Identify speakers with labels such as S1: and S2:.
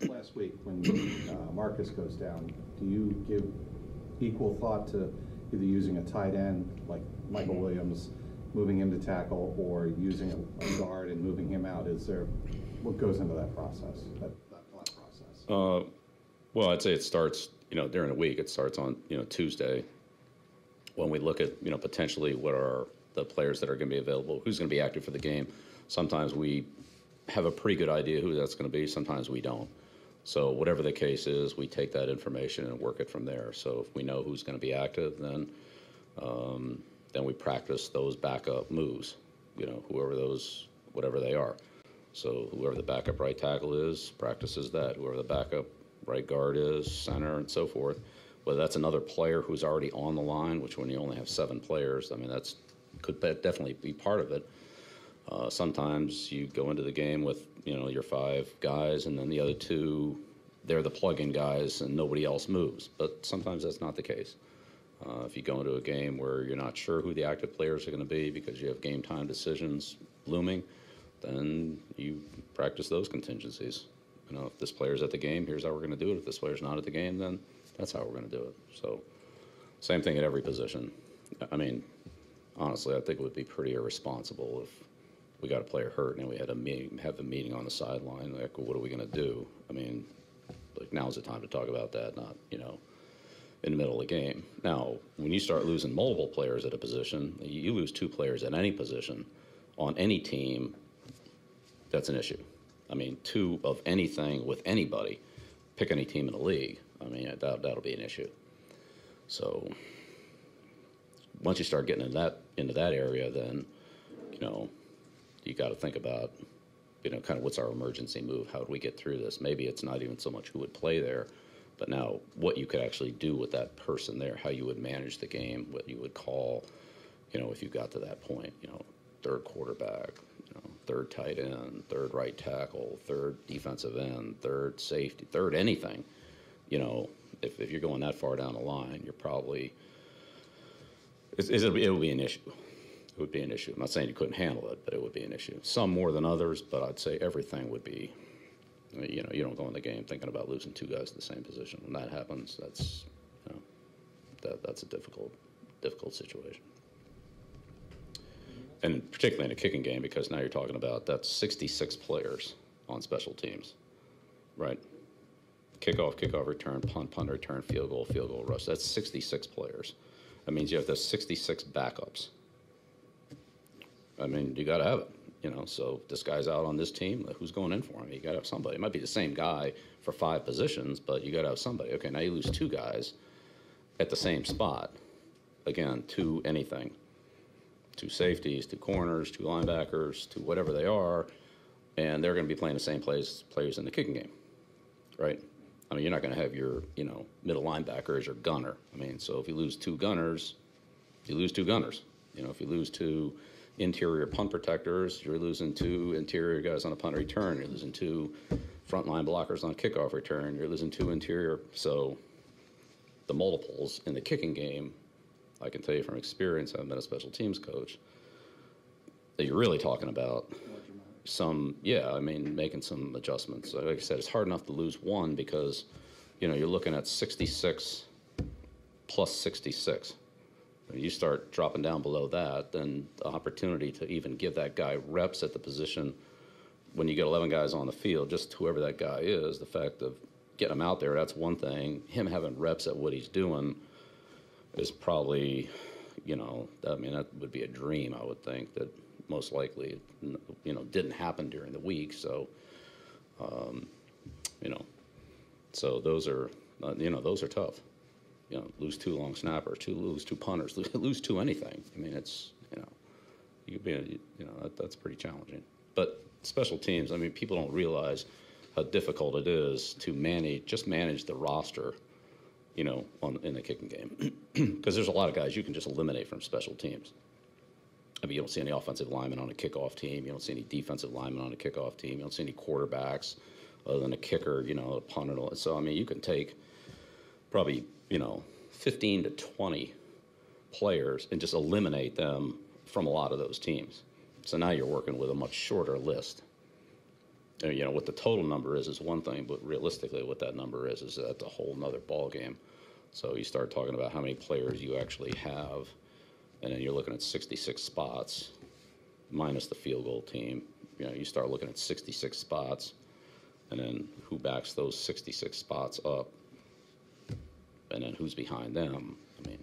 S1: last week when Marcus goes down, do you give equal thought to either using a tight end like Michael Williams, moving him to tackle, or using a guard and moving him out? What goes into that process, that thought process?
S2: Well, I'd say it starts, during the week. It starts on, Tuesday when we look at, potentially what are the players that are going to be available, who's going to be active for the game. Sometimes we have a pretty good idea who that's going to be. Sometimes we don't. So whatever the case is, we take that information and work it from there. So if we know who's going to be active, then we practice those backup moves, whatever they are. So whoever the backup right tackle is, practices that. Whoever the backup right guard is, center, and so forth. Whether that's another player who's already on the line, which when you only have 7 players, I mean, could definitely be part of it. Sometimes you go into the game with, your 5 guys, and then the other 2, they're the plug-in guys, and nobody else moves. But sometimes that's not the case. If you go into a game where you're not sure who the active players are going to be because you have game time decisions looming, then you practice those contingencies. If this player's at the game, here's how we're going to do it. If this player's not at the game, then that's how we're going to do it. So same thing at every position. I mean, honestly, I think it would be pretty irresponsible if we got a player hurt and we had have a meeting on the sideline, like, well, what are we going to do? I mean, like, now's the time to talk about that, not, in the middle of the game. Now, when you start losing multiple players at a position, you lose 2 players at any position on any team, that's an issue. I mean, 2 of anything with anybody, pick any team in the league, I mean, that'll be an issue. So once you start getting into that area, then, you got to think about, kind of what's our emergency move? How do we get through this? Maybe it's not even so much who would play there, but now what you could actually do with that person there, how you would manage the game, what you would call, if you got to that point, third quarterback, third tight end, third right tackle, third defensive end, third safety, third anything. If you're going that far down the line, you're probably, it will be an issue. It would be an issue. I'm not saying you couldn't handle it, but it would be an issue. Some more than others, but I'd say everything would be, you don't go in the game thinking about losing 2 guys to the same position. When that happens, that's a difficult situation. And particularly in a kicking game, because now you're talking about that's 66 players on special teams, right? Kickoff, return, punt, return, field goal, rush. That's 66 players. That means you have to have 66 backups. I mean, you got to have it, So if this guy's out on this team, who's going in for him? You got to have somebody. It might be the same guy for 5 positions, but you got to have somebody. Okay, now you lose 2 guys at the same spot. Again, 2 anything. 2 safeties, 2 corners, 2 linebackers, 2 whatever they are, and they're going to be playing the same players in the kicking game, right? I mean, you're not going to have your, middle linebacker as your gunner. I mean, so if you lose 2 gunners, you lose 2 gunners. If you lose 2 interior punt protectors, you're losing 2 interior guys on a punt return. You're losing 2 frontline blockers on kickoff return. You're losing 2 interior. So the multiples in the kicking game, I can tell you from experience, I've been a special teams coach, that you're really talking about making some adjustments. Like I said, it's hard enough to lose 1 because, you're looking at 66 plus 66. When you start dropping down below that, then the opportunity to even give that guy reps at the position when you get 11 guys on the field, just whoever that guy is, the fact of getting him out there, that's one thing. Him having reps at what he's doing is probably, that would be a dream, I would think, that most likely, didn't happen during the week. So, so those are tough. Lose 2 long snappers, lose 2 punters, lose 2 anything. I mean, it's, you could be, that's pretty challenging. But special teams, I mean, people don't realize how difficult it is to manage the roster, in the kicking game. Because there's a lot of guys you can just eliminate from special teams. I mean, you don't see any offensive linemen on a kickoff team. You don't see any defensive linemen on a kickoff team. You don't see any quarterbacks other than a kicker, a punter. So, I mean, you can take probably, 15 to 20 players and just eliminate them from a lot of those teams. So now you're working with a much shorter list. you know, what the total number is one thing, but realistically what that number is that's a whole nother ball game. So you start talking about how many players you actually have, and then you're looking at 66 spots minus the field goal team. You know, you start looking at 66 spots, and then who backs those 66 spots up, and then who's behind them. I mean,